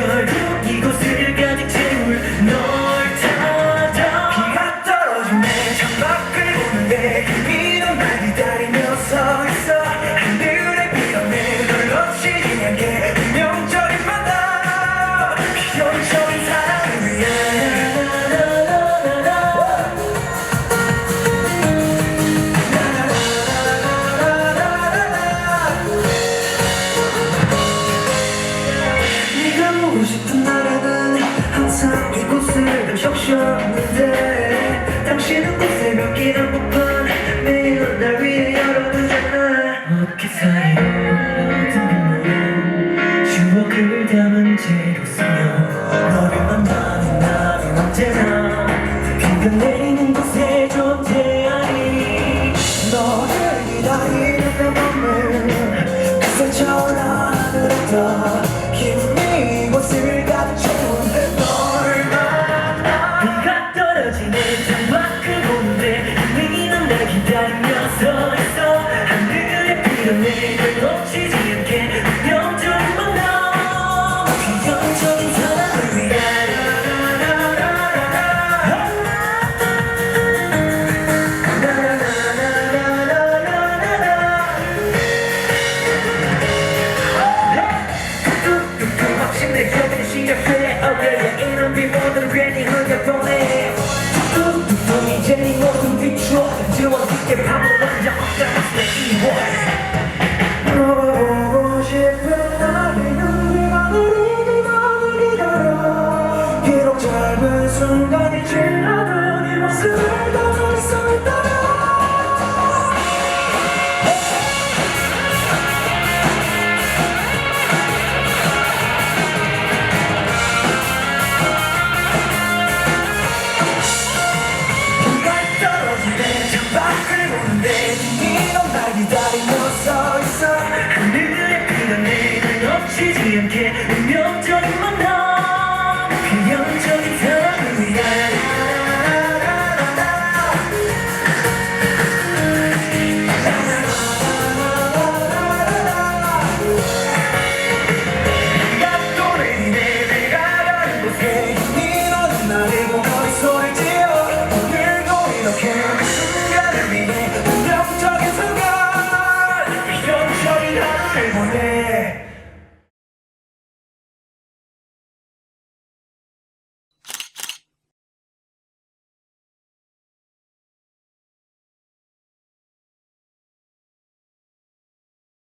별도 이곳을 가득 채울 널 찾아. 비가 떨어진 내 창밖을 보는데 비는 날 기다리며 서 있어. 하늘에 비었네 널 놓치지 않게 운명적인 만남 필연적인 사랑을 위해. 네가 보고 싶은 나라는 항상 이곳을 적셨는데 당신은 곳에 몇길 한복판 매일 날 위해 열어두잖아. 어깨 사이로 흘러드는 추억을 담은 채로 쓰며 너를 만나는 날은 언제나 비가 내리는 곳에 존재하니. 너를 기다리는 내 맘은 그새 차올라 하늘에 떠 기분이 이곳을 가득 채운 널 만나. 비가 떨어지는 창밖을 보는데 미는 날 기다리며 서 있어. 하늘에 비었네 널 놓치지 않게 운명적인 만남 필연적인 사랑을 위해. 뚝뚝뚝 마침내 여기 시작돼. Oh yeah